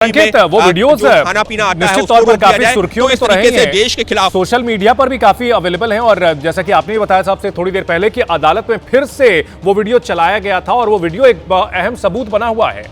अंकित, वो वीडियोस खाना पीना आता है निश्चित तौर पर काफी सुर्खियों में तो रहे हैं, देश के खिलाफ सोशल मीडिया पर भी काफी अवेलेबल हैं। और जैसा कि आपने बताया साहब से थोड़ी देर पहले कि अदालत में फिर से वो वीडियो चलाया गया था और वो वीडियो एक अहम सबूत बना हुआ है।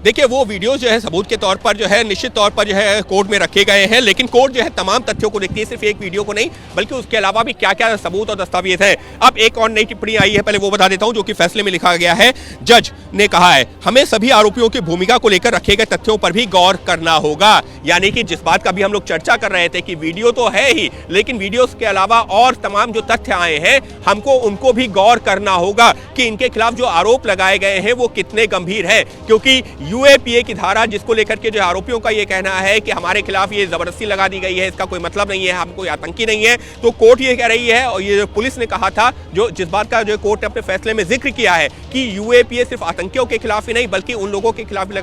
देखिए, वो वीडियो जो है सबूत के तौर पर जो है निश्चित तौर पर जो है कोर्ट में रखे गए हैं, लेकिन कोर्ट जो है तमाम तथ्यों को देखती है, सिर्फ एक वीडियो को नहीं बल्कि उसके अलावा भी क्या क्या सबूत और दस्तावेज है। अब एक और नई टिप्पणी आई है, पहले वो बता देता हूं, जो कि फैसले में लिखा गया है। जज ने कहा है, हमें सभी आरोपियों की भूमिका को लेकर रखे गए तथ्यों पर भी गौर करना होगा। यानी कि जिस बात का भी हम लोग चर्चा कर रहे थे कि वीडियो तो है ही, लेकिन वीडियो के अलावा और तमाम जो तथ्य आए हैं हमको उनको भी गौर करना होगा कि इनके खिलाफ जो आरोप लगाए गए हैं वो कितने गंभीर है। क्योंकि यूएपीए की धारा जिसको लेकर के जो आरोपियों का ये कहना है कि हमारे खिलाफ ये जबरदस्ती लगा दी गई है, इसका कोई मतलब नहीं है, हम कोई आतंकी नहीं है, तो कोर्ट ये कह रही है और ये पुलिस ने कहा था, जो जिस बात का जो कोर्ट ने अपने फैसले में जिक्र किया है कि यूएपीए सिर्फ आतंकियों के खिलाफ ही नहीं बल्कि उन लोगों के खिलाफ भी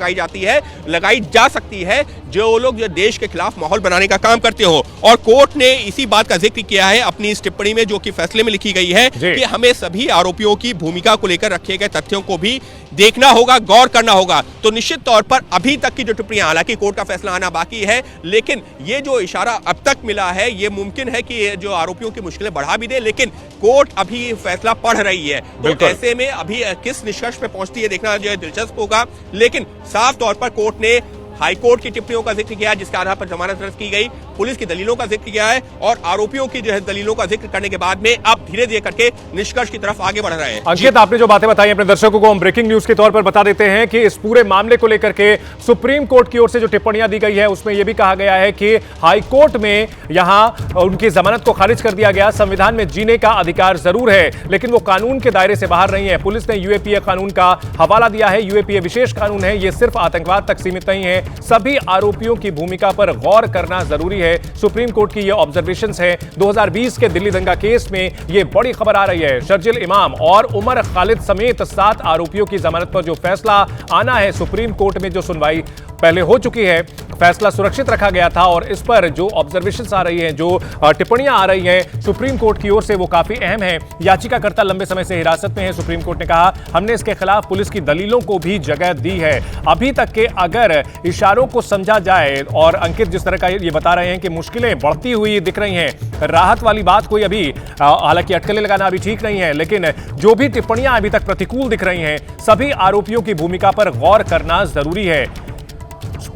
लगाई जा सकती है जो लोग जो देश के खिलाफ माहौल बनाने का काम करते हो। और कोर्ट ने इसी बात का जिक्र किया है अपनी इस टिप्पणी में, जो कि फैसले में लिखी गई है कि हमें सभी आरोपियों की भूमिका को लेकर रखे गए तथ्यों को भी देखना होगा, गौर करना होगा। तो निश्चित तौर पर अभी तक की जो टिप्पणियां, हालांकि कोर्ट का फैसला आना बाकी है, लेकिन ये जो इशारा अब तक मिला है, ये मुमकिन है कि जो आरोपियों की मुश्किलें बढ़ा भी दे, लेकिन कोर्ट अभी फैसला पढ़ रही है। तो ऐसे में अभी किस निष्कर्ष पे पहुंचती है देखना जो है दिलचस्प होगा। लेकिन साफ तौर पर कोर्ट ने हाईकोर्ट की टिप्पणियों का जिक्र किया, जिसके आधार पर जमानत दर्ज की गई, पुलिस की दलीलों का जिक्र किया है और आरोपियों की जो है दलीलों का जिक्र करने के बाद में अब धीरे धीरे करके निष्कर्ष की तरफ आगे बढ़ रहे हैं। अंकित, आपने जो बातें बताई अपने दर्शकों को हम ब्रेकिंग न्यूज के तौर पर बता देते हैं कि इस पूरे मामले को लेकर के सुप्रीम कोर्ट की ओर से जो टिप्पणियां दी गई है उसमें यह भी कहा गया है कि हाई कोर्ट में यहां उनकी जमानत को खारिज कर दिया गया। संविधान में जीने का अधिकार जरूर है, लेकिन वो कानून के दायरे से बाहर नहीं है। पुलिस ने यूएपीए कानून का हवाला दिया है। यूएपीए विशेष कानून है, यह सिर्फ आतंकवाद तक सीमित नहीं है, सभी आरोपियों की भूमिका पर गौर करना जरूरी है। सुप्रीम कोर्ट की ये ऑब्जर्वेशंस है। 2020 के दिल्ली दंगा केस में ये बड़ी खबर आ रही है। शर्जिल इमाम और उमर खालिद समेत 7 आरोपियों की जमानत पर जो फैसला आना है, सुप्रीम कोर्ट में जो सुनवाई पहले हो चुकी है, फैसला सुरक्षित रखा गया था और इस पर जो ऑब्जर्वेशंस आ रही हैं, जो टिप्पणियां आ रही हैं सुप्रीम कोर्ट की ओर से, वो काफी अहम है। याचिकाकर्ता लंबे समय से हिरासत में है। सुप्रीम कोर्ट ने कहा, हमने इसके खिलाफ पुलिस की दलीलों को भी जगह दी है। अभी तक के अगर इशारों को समझा जाए, और अंकित जिस तरह का ये बता रहे हैं कि मुश्किलें बढ़ती हुई दिख रही हैं, राहत वाली बात कोई अभी, हालांकि अटकलें लगाना अभी ठीक नहीं है, लेकिन जो भी टिप्पणियां अभी तक प्रतिकूल दिख रही हैं, सभी आरोपियों की भूमिका पर गौर करना जरूरी है।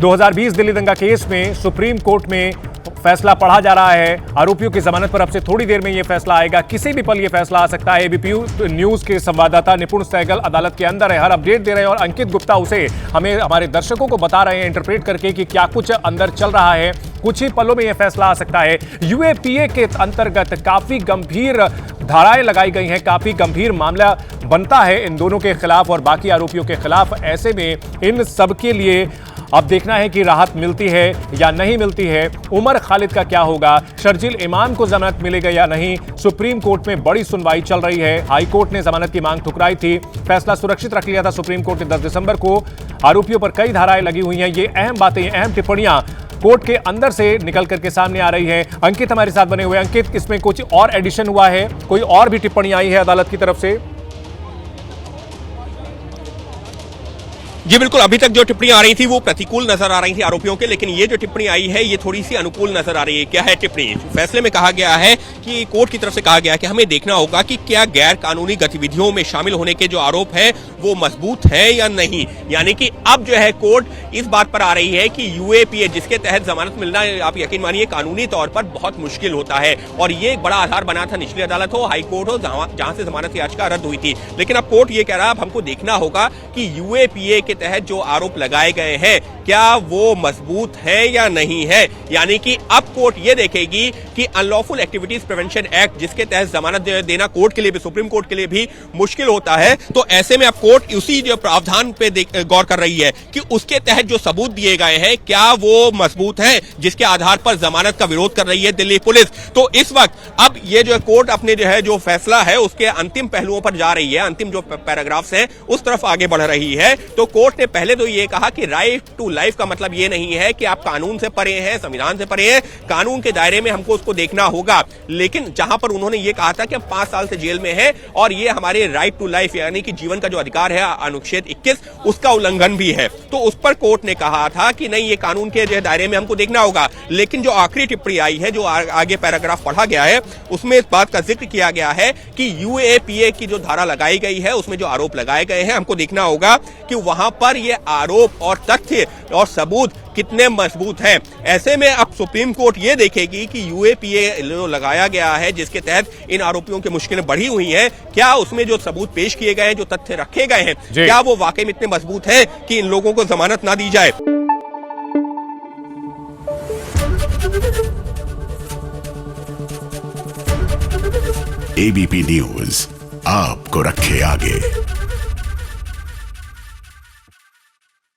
2020 दिल्ली दंगा केस में सुप्रीम कोर्ट में फैसला पढ़ा जा रहा है। आरोपियों की जमानत पर अब से थोड़ी देर में यह फैसला आएगा। किसी भी पल यह फैसला आ सकता है। एबीपी न्यूज के संवाददाता निपुण सहगल अदालत के अंदर है, हर अपडेट दे रहे हैं और अंकित गुप्ता उसे हमें हमारे दर्शकों को बता रहे हैं इंटरप्रेट करके कि क्या कुछ अंदर चल रहा है। कुछ ही पलों में यह फैसला आ सकता है। यूएपीए के अंतर्गत काफी गंभीर धाराएं लगाई गई हैं, काफी गंभीर मामला बनता है इन दोनों के खिलाफ और बाकी आरोपियों के खिलाफ। ऐसे में इन सब के लिए अब देखना है कि राहत मिलती है या नहीं मिलती है। उमर खालिद का क्या होगा, शर्जिल इमाम को जमानत मिलेगा या नहीं। सुप्रीम कोर्ट में बड़ी सुनवाई चल रही है। हाई कोर्ट ने जमानत की मांग ठुकराई थी, फैसला सुरक्षित रख लिया था सुप्रीम कोर्ट ने 10 दिसंबर को। आरोपियों पर कई धाराएं लगी हुई हैं। ये अहम बातें, अहम टिप्पणियां कोर्ट के अंदर से निकल करके सामने आ रही है। अंकित हमारे साथ बने हुए। अंकित, इसमें कुछ और एडिशन हुआ है, कोई और भी टिप्पणी आई है अदालत की तरफ से? जी बिल्कुल, अभी तक जो टिप्पणी आ रही थी वो प्रतिकूल नजर आ रही थी आरोपियों के, लेकिन ये जो टिप्पणी आई है ये थोड़ी सी अनुकूल नजर आ रही है। क्या है टिप्पणी? फैसले में कहा गया है कि कोर्ट की तरफ से कहा गया है कि हमें देखना होगा कि क्या गैर कानूनी गतिविधियों में शामिल होने के जो आरोप है वो मजबूत है या नहीं। यानी कि अब जो है कोर्ट इस बात पर आ रही है कि यूएपीए जिसके तहत जमानत मिलना, आप यकीन मानिए, कानूनी तौर पर बहुत मुश्किल होता है और ये एक बड़ा आधार बना था, निचली अदालत हो, हाई कोर्ट हो, जहां से जमानत याचिका रद्द हुई थी। लेकिन अब कोर्ट ये कह रहा है, अब हमको देखना होगा कि यूएपीए के तहत जो आरोप लगाए गए हैं क्या वो मजबूत है या नहीं है। यानी कि अब कोर्ट ये देखेगी कि अनलॉफुल एक्टिविटीज प्रिवेंशन एक्ट, जिसके तहत जमानत देना कोर्ट के लिए भी, सुप्रीम कोर्ट के लिए भी मुश्किल होता है, तो ऐसे में अब कोर्ट उसी जो प्रावधान पे गौर कर रही है कि उसके तहत जो सबूत दिए गए हैं क्या वो मजबूत हैं, जिसके आधार पर जमानत का विरोध कर रही है दिल्ली पुलिस। तो इस वक्त अब ये जो कोर्ट अपने जो है जो फैसला है उसके अंतिम पहलुओं पर जा रही है, अंतिम जो पैराग्राफ्स हैं उस तरफ आगे बढ़ रही है। तो कोर्ट ने पहले तो ये कहा कि राइट टू लाइफ का मतलब ये नहीं है कि आप कानून से परे हैं, संविधान से परे हैं, कानून के दायरे में हमको उसको देखना होगा। लेकिन जहां पर उन्होंने ये कहा था कि हम 5 साल से जेल में हैं और ये हमारे राइट टू लाइफ यानी कि जीवन का जो अधिकार है अनुच्छेद 21 उसका उल्लंघन भी है, तो उस पर कोर्ट ने कहा था कि नहीं, ये कानून के जो दायरे में हमको देखना होगा। लेकिन जो आखिरी टिप्पणी आई है, जो आगे पैराग्राफ पढ़ा गया है, उसमें इस बात का जिक्र किया गया है कि यूएपीए की जो धारा लगाई गई है, उसमें जो आरोप लगाए गए हैं, हमको देखना होगा कि वहां पर ये आरोप और तथ्य और सबूत कितने मजबूत हैं। ऐसे में अब सुप्रीम कोर्ट ये देखेगी कि यूएपीए जो लगाया गया है, जिसके तहत इन आरोपियों की मुश्किलें बढ़ी हुई हैं, क्या उसमें जो सबूत पेश किए गए हैं, जो तथ्य रखे गए हैं, क्या वो वाकई में इतने मजबूत है कि इन लोगों को जमानत ना दी जाए। एबीपी न्यूज आपको रखे आगे।